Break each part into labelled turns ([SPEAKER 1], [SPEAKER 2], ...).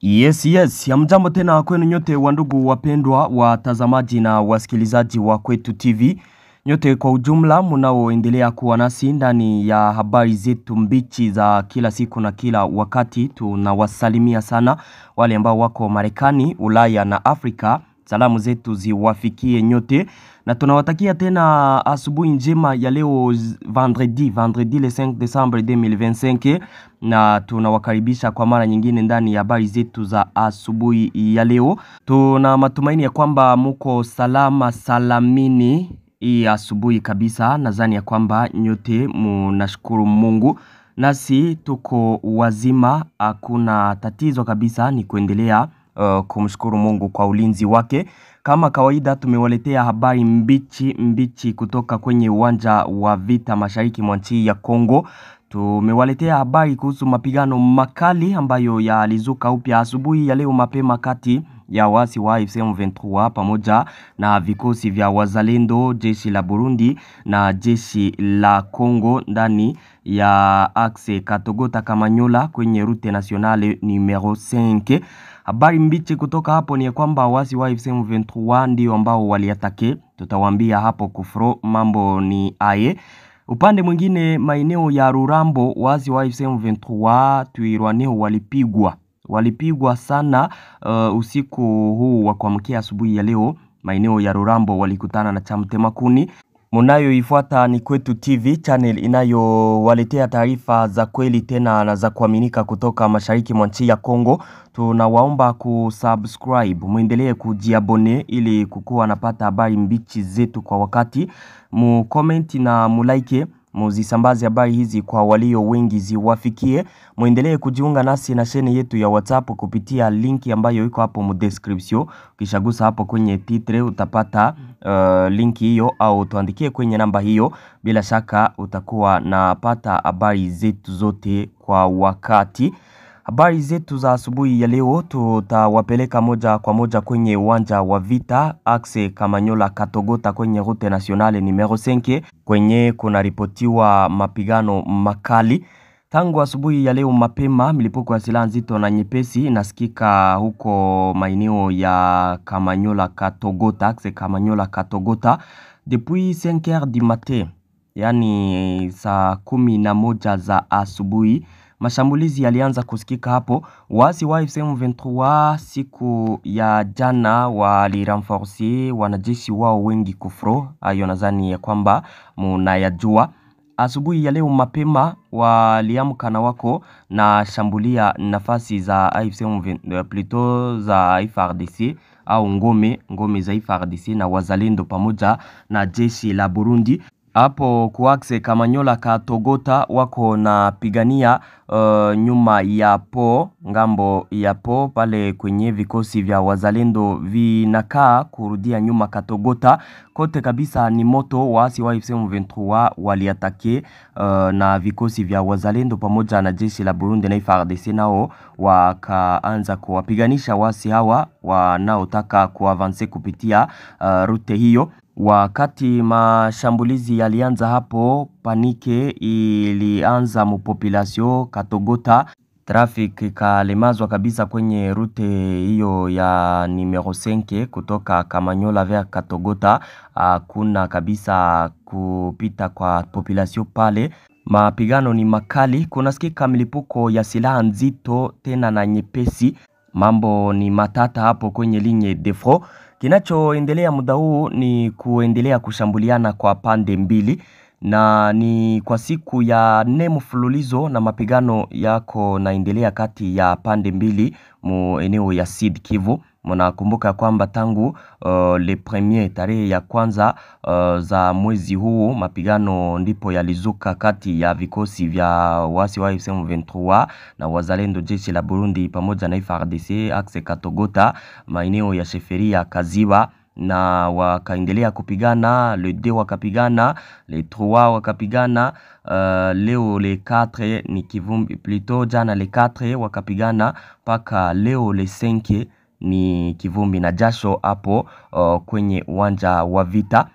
[SPEAKER 1] Yes, hamjambo tena kwenu nyote wandugu wapendwa watazamaji na wasikilizaji wa Kwetu TV. Nyote kwa ujumla mnaoendelea kuwa nasi ndani ya habari zetu mbichi za kila siku na kila wakati. Tunawasalimia sana wale ambao wako Marekani, Ulaya na Afrika. Salamu zetu ziwafikie nyote na tunawatakia tena asubuhi njema ya leo vendredi le 5 Desembre 2025 na tunawakaribisha kwa mara nyingine ndani ya habari zetu za asubuhi ya leo. Tuna matumaini ya kwamba muko salama salamini hii asubuhi kabisa. Nadhani ya kwamba nyote mnashukuru Mungu. Nasi tuko wazima, hakuna tatizo kabisa, ni kuendelea kumshukuru Mungu kwa ulinzi wake. Kama kawaida tumewaletea habari mbichi kutoka kwenye uwanja wa vita mashariki mwa nchi ya Kongo. Tumewaletea habari kuhusu mapigano makali ambayo yalizuka upya asubuhi ya leo mapema kati ya waasi wa AFC M23 pamoja na vikosi vya wazalendo, jeshi la Burundi na jeshi la Kongo ndani ya axe Katogota Kamanyola kwenye route nationale numero 5. Habari mbichi kutoka hapo ni kwamba waasi wa AFC M23 ndio ambao waliatake. Tutawaambia hapo kufro mambo ni aye. Upande mwingine maeneo ya Rurambo waasi wa AFC M23 Twirwaneho walipigwa sana usiku huu wa kuamkia asubuhi ya leo. Maeneo ya Rurambo walikutana na Chamtemakuni. Munayoifuata ni Kwetu TV channel inayowaletea taarifa za kweli tena na za kuaminika kutoka mashariki mwa nchi ya Kongo. Tunawaomba kusubscribe, muendelee kujiabone ili kukuwa napata habari mbichi zetu kwa wakati. Comment na mulike, muzisambaze habari hizi kwa walio wengi ziwafikie. Muendelee kujiunga nasi na sheni yetu ya WhatsApp kupitia linki ambayo iko hapo mu description. Ukishagusa hapo kwenye titre utapata linki hiyo au tuandikie kwenye namba hiyo. Bila shaka utakuwa napata habari zetu zote kwa wakati. Habari zetu za asubuhi ya leo tutawapeleka moja kwa moja kwenye uwanja wa vita axe Kamanyola Katogota kwenye route nationale numero 5 kwenye kuna ripotiwa mapigano makali. Tangu asubuhi ya leo mapema milipuko ya silaha nzito na nyepesi nasikika huko maeneo ya Kamanyola Katogota, axe Kamanyola Katogota depuis 5h du matin, yani saa 11 za asubuhi. Mashambulizi yalianza kusikika hapo. Waasi wa AFC M23 siku ya jana walirenforce wanajeshi wao wengi kufro. Hayo nadhani ya kwamba mnayajua. Asubuhi ya leo mapema waliamka na wako na shambulia nafasi za AFC M23 plutôt za FARDC au ngome za FARDC na wazalendo pamoja na jeshi la Burundi. Hapo kuaxe Kamanyola Katogota wako na pigania nyuma ya ngambo ya pale kwenye vikosi vya wazalendo vinakaa kurudia nyuma Katogota. Kote kabisa ni moto. Waasi wa AFC M23 waliatake na vikosi vya wazalendo pamoja na jeshi la Burundi na FARDC nao wakaanza kuwapiganisha waasi hawa wanaotaka kuavanse kupitia route hiyo. Wakati mashambulizi yalianza hapo, panike ilianza population Katogota. Traffic ikalemazwa kabisa kwenye route hiyo ya numero 5 kutoka Kamanyola vers Katogota. Kuna kabisa kupita kwa population pale. Mapigano ni makali, kunasikika milipuko ya silaha nzito tena na nyepesi. Mambo ni matata hapo kwenye ligne de front. Kinachoendelea muda huu ni kuendelea kushambuliana kwa pande mbili na ni kwa siku ya 4 mfululizo na mapigano yako naendelea kati ya pande mbili mu eneo ya Sud Kivu. Mnakumbuka kwamba tangu le premier tarehe ya kwanza za mwezi huu mapigano ndipo yalizuka kati ya vikosi vya waasi wa AFC M23 na wazalendo jeshi la Burundi pamoja na FARDC axe Katogota maeneo ya Sheferia Kaziba, na wakaendelea kupigana. Le 2 wakapigana, le 3 wakapigana, leo le 4 ni kivumbi plutôt jana le 4 wakapigana paka leo le 5 ni kivumbi na jasho hapo kwenye uwanja wa vita.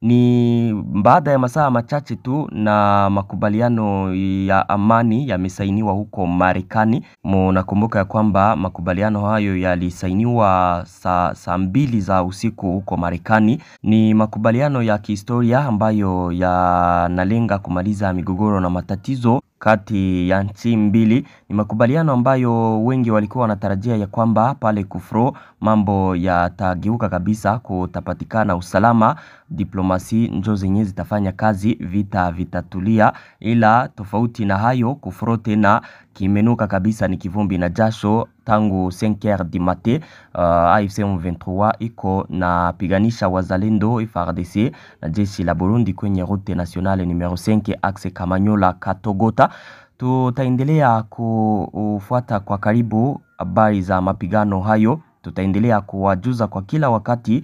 [SPEAKER 1] Ni baada ya masaa machache tu na makubaliano ya amani yamesainiwa huko Marekani. Mnakumbuka ya kwamba makubaliano hayo yalisainiwa saa 2 za usiku huko Marekani. Ni makubaliano ya kihistoria ambayo yanalenga kumaliza migogoro na matatizo kati ya nchi mbili. Ni makubaliano ambayo wengi walikuwa wanatarajia ya kwamba pale Kufro mambo yatageuka kabisa, kutapatikana usalama, diplomasi njo zenye zitafanya kazi, vita vitatulia. Ila tofauti na hayo, Kufro tena kimenuka kabisa, ni kivumbi na jasho tangu 5h du matin. AFC M23 iko na piganisha wazalendo FARDC na jeshi la Burundi kwenye route nationale numero 5 axe Kamanyola Katogota. Tutaendelea kufuata kwa karibu habari za mapigano hayo. Tutaendelea kuwajuza kwa kila wakati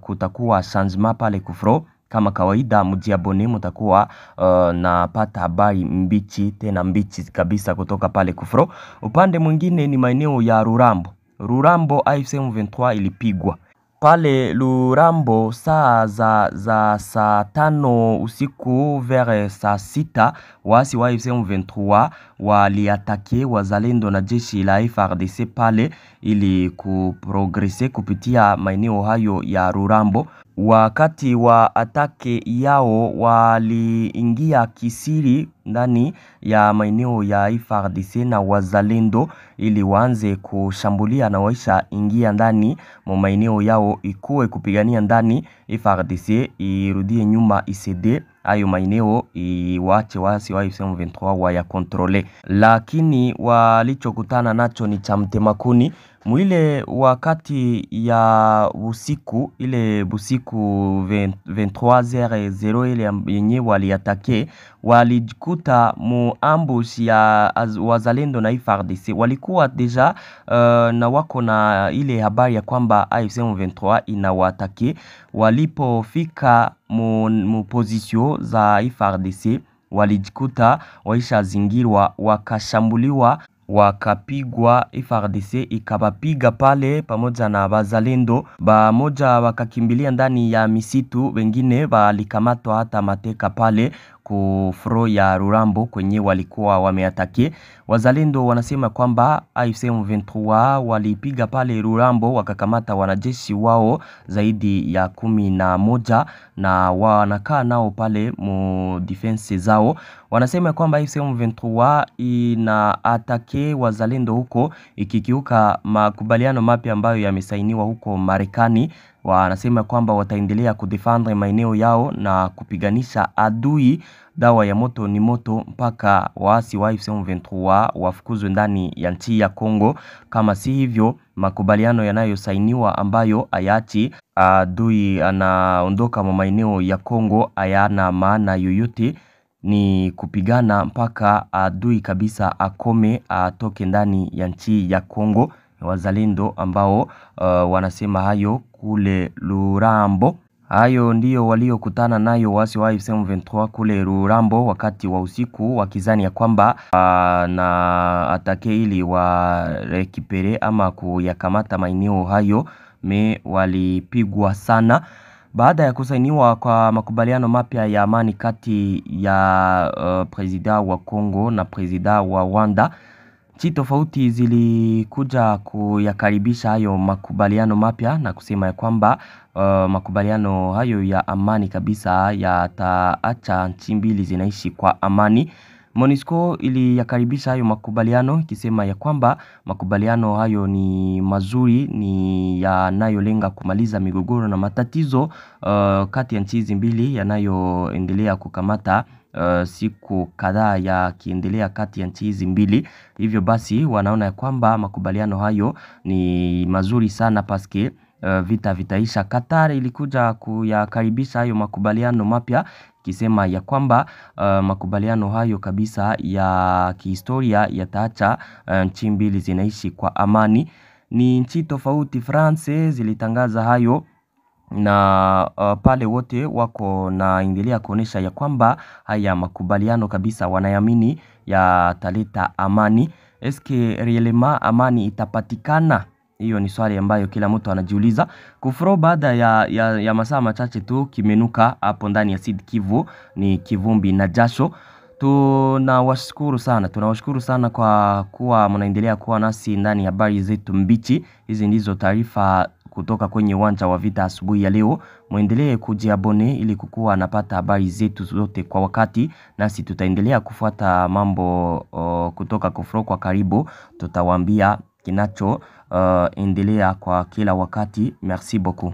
[SPEAKER 1] kutakuwa changement pale Kufro. Kama kawaida mjiabone, mtakuwa napata habari mbichi, tena mbichi kabisa kutoka pale Kufro. Upande mwingine ni maeneo ya Rurambo. Rurambo AFC M23 ilipigwa pale Rurambo saa saa 5 usiku vers saa 6. Waasi wa AFC M23 waliatake wazalendo na jeshi la FARDC pale ili kuprogrese kupitia maeneo hayo ya Rurambo. Wakati wa atake yao waliingia kisiri ndani ya maeneo ya FARDC na wazalendo ili waanze kushambulia na waisha ingia ndani mwa maeneo yao, ikuwe kupigania ndani FARDC irudie nyuma ICD ayo maeneo iwache waasi wa AFC M23 waya kontrole. Lakini walichokutana nacho ni cha mtemakuni. Mwile wakati ya usiku, ile busiku 23h00 ile yenye waliatake, walijikuta mu ambush ya wazalendo na FARDC. Walikuwa deja na wako na ile habari ya kwamba AFC M23 inawatake. Walipofika mu position za FARDC walijikuta waisha zingirwa, wakashambuliwa, wakapigwa. FARDC ikabapiga pale pamoja na bazalendo. Bamoja wakakimbilia ndani ya misitu, wengine walikamatwa hata mateka pale Kufro ya Rurambo kwenye walikuwa wameatake. Wazalendo wanasema kwamba AFC M23 walipiga pale Rurambo, wakakamata wanajeshi wao zaidi ya 11 na wanakaa nao pale mu defense zao. Wanasema kwamba AFC M23 ina atake wazalendo huko ikikiuka makubaliano mapya ambayo yamesainiwa huko Marekani. Wanasema kwamba wataendelea kudefendre maeneo yao na kupiganisha adui. Dawa ya moto ni moto mpaka waasi wa AFC M23 wafukuzwe ndani ya nchi ya Kongo. Kama si hivyo, makubaliano yanayosainiwa ambayo ayachi adui anaondoka mwa maeneo ya Kongo hayana maana yoyote. Ni kupigana mpaka adui kabisa akome, atoke ndani ya nchi ya Kongo. Wazalendo ambao wanasema hayo kule Rurambo. Hayo ndiyo waliokutana nayo waasi wa AFC M23 kule Rurambo wakati wa usiku, wakizani ya kwamba na atake ili wa rekipere ama kuyakamata maeneo hayo, walipigwa sana. Baada ya kusainiwa kwa makubaliano mapya ya amani kati ya presida wa Kongo na presida wa Rwanda, nchi tofauti zilikuja kuyakaribisha hayo makubaliano mapya na kusema ya kwamba makubaliano hayo ya amani kabisa yataacha nchi mbili zinaishi kwa amani. MONUSCO iliyakaribisha hayo makubaliano ikisema ya kwamba makubaliano hayo ni mazuri, ni yanayolenga kumaliza migogoro na matatizo kati ya nchi hizi mbili yanayoendelea kukamata siku kadhaa yakiendelea kati ya nchi hizi mbili. Hivyo basi wanaona ya kwamba makubaliano hayo ni mazuri sana paske vita vitaisha. Qatar ilikuja kuyakaribisha hayo makubaliano mapya ikisema ya kwamba makubaliano hayo kabisa ya kihistoria yataacha nchi mbili zinaishi kwa amani. Ni nchi tofauti France zilitangaza hayo na pale wote wako naendelea kuonesha ya kwamba haya makubaliano kabisa wanayamini yataleta amani. Eske réellement amani itapatikana Hiyo ni swali ambayo kila mtu anajiuliza. Kufro baada ya masaa machache tu kimenuka hapo ndani ya Sud Kivu ni kivumbi na jasho. Tunawashukuru sana kwa kuwa mnaendelea kuwa nasi ndani ya habari zetu mbichi. Hizi ndizo taarifa kutoka kwenye uwanja wa vita asubuhi ya leo. Muendelee kujiabone ili kukuwa napata habari zetu zote kwa wakati, nasi tutaendelea kufuata mambo kutoka Kufro kwa karibu. Tutawaambia kinacho endelea kwa kila wakati. Merci beaucoup.